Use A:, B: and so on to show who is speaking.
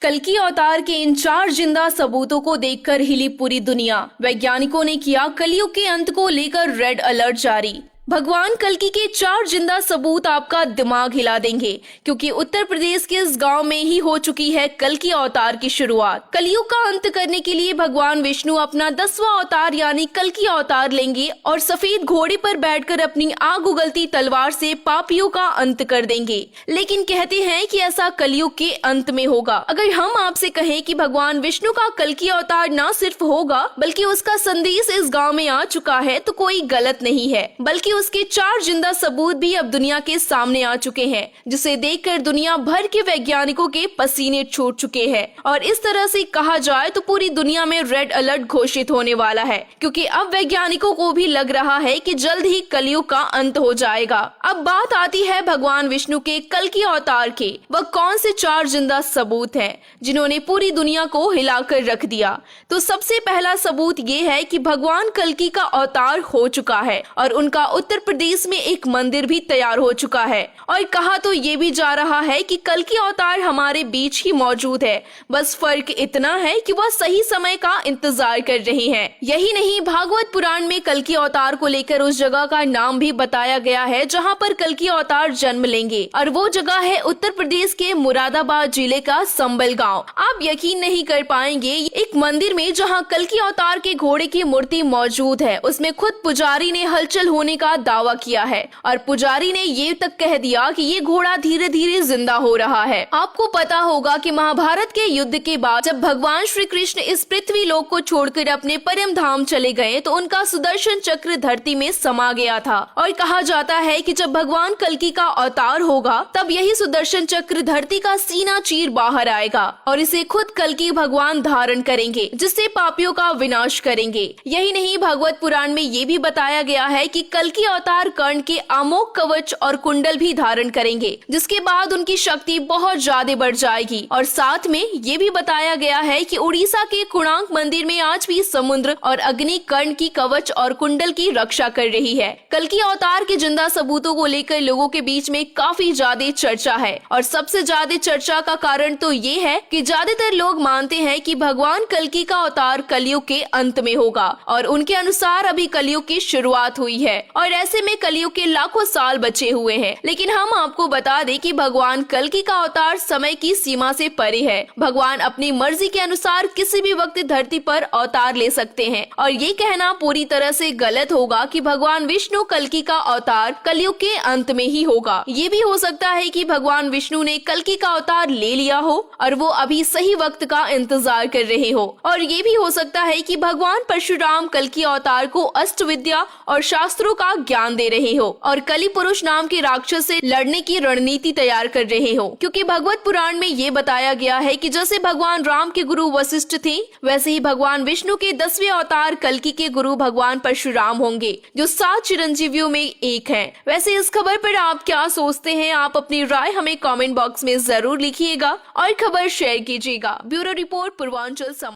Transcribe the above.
A: कल्कि अवतार के इन 4 जिंदा सबूतों को देखकर हिली पूरी दुनिया। वैज्ञानिकों ने किया कलयुग के अंत को लेकर रेड अलर्ट जारी। भगवान कल्कि के 4 जिंदा सबूत आपका दिमाग हिला देंगे, क्योंकि उत्तर प्रदेश के इस गांव में ही हो चुकी है कल्कि अवतार की शुरुआत। कलयुग का अंत करने के लिए भगवान विष्णु अपना 10वां अवतार यानी कल्कि अवतार लेंगे और सफेद घोड़े पर बैठकर अपनी आग उगलती तलवार से पापियों का अंत कर देंगे। लेकिन कहते हैं कि ऐसा कलयुग के अंत में होगा। अगर हम आपसे कहें कि भगवान विष्णु का कल्कि अवतार न सिर्फ होगा बल्कि उसका संदेश इस गाँव में आ चुका है तो कोई गलत नहीं है, बल्कि उसके 4 जिंदा सबूत भी अब दुनिया के सामने आ चुके हैं, जिसे देखकर दुनिया भर के वैज्ञानिकों के पसीने छूट चुके हैं। और इस तरह से कहा जाए तो पूरी दुनिया में रेड अलर्ट घोषित होने वाला है, क्योंकि अब वैज्ञानिकों को भी लग रहा है कि जल्द ही कलयुग का अंत हो जाएगा। अब बात आती है भगवान विष्णु के कल्कि अवतार के। वह कौन से 4 जिंदा सबूत हैं जिन्होंने पूरी दुनिया को हिलाकर रख दिया? तो सबसे पहला सबूत ये है कि भगवान कल्कि का अवतार हो चुका है और उनका उत्तर प्रदेश में एक मंदिर भी तैयार हो चुका है। और कहा तो ये भी जा रहा है कि कल्कि अवतार हमारे बीच ही मौजूद है, बस फर्क इतना है कि वह सही समय का इंतजार कर रहे हैं। यही नहीं, भागवत पुराण में कल्कि अवतार को लेकर उस जगह का नाम भी बताया गया है जहां पर कल्कि अवतार जन्म लेंगे, और वो जगह है उत्तर प्रदेश के मुरादाबाद जिले का संबल गाँव। आप यकीन नहीं कर पाएंगे, एक मंदिर में जहाँ कल्कि अवतार के घोड़े की मूर्ति मौजूद है, उसमें खुद पुजारी ने हलचल होने का दावा किया है और पुजारी ने ये तक कह दिया कि ये घोड़ा धीरे धीरे जिंदा हो रहा है। आपको पता होगा कि महाभारत के युद्ध के बाद जब भगवान श्री कृष्ण इस पृथ्वी लोक को छोड़कर अपने परम धाम चले गए तो उनका सुदर्शन चक्र धरती में समा गया था। और कहा जाता है कि जब भगवान कल्कि का अवतार होगा तब यही सुदर्शन चक्र धरती का सीना चीर बाहर आएगा और इसे खुद कल्कि भगवान धारण करेंगे, जिससे पापियों का विनाश करेंगे। यही नहीं, भागवत पुराण में ये भी बताया गया है कि कल्कि अवतार कर्ण के अमोघ कवच और कुंडल भी धारण करेंगे, जिसके बाद उनकी शक्ति बहुत ज्यादा बढ़ जाएगी। और साथ में ये भी बताया गया है कि उड़ीसा के कोणार्क मंदिर में आज भी समुद्र और अग्नि कर्ण की कवच और कुंडल की रक्षा कर रही है। कल्कि अवतार के जिंदा सबूतों को लेकर लोगों के बीच में काफी ज्यादा चर्चा है, और सबसे ज्यादा चर्चा का कारण तो ये है कि ज्यादातर लोग मानते हैं कि भगवान कल्कि का अवतार कलयुग के अंत में होगा, और उनके अनुसार अभी कलयुग की शुरुआत हुई है और ऐसे में कलयुग के लाखों साल बचे हुए हैं। लेकिन हम आपको बता दें कि भगवान कल्कि का अवतार समय की सीमा से परे है। भगवान अपनी मर्जी के अनुसार किसी भी वक्त धरती पर अवतार ले सकते हैं, और ये कहना पूरी तरह से गलत होगा कि भगवान विष्णु कल्कि का अवतार कलयुग के अंत में ही होगा। ये भी हो सकता है कि भगवान विष्णु ने कल्कि का अवतार ले लिया हो और वो अभी सही वक्त का इंतजार कर रहे हो, और ये भी हो सकता है कि भगवान परशुराम कल्कि अवतार को अष्ट विद्या और शास्त्रों का ज्ञान दे रहे हो और कलि पुरुष नाम के राक्षस से लड़ने की रणनीति तैयार कर रहे हो। क्योंकि भगवत पुराण में ये बताया गया है कि जैसे भगवान राम के गुरु वशिष्ठ थे, वैसे ही भगवान विष्णु के 10वें अवतार कल्कि के गुरु भगवान परशुराम होंगे, जो 7 चिरंजीवियों में एक हैं। वैसे इस खबर पर आप क्या सोचते हैं? आप अपनी राय हमें कमेंट बॉक्स में जरूर लिखिएगा और खबर शेयर कीजिएगा। ब्यूरो रिपोर्ट, पूर्वांचल समाचार।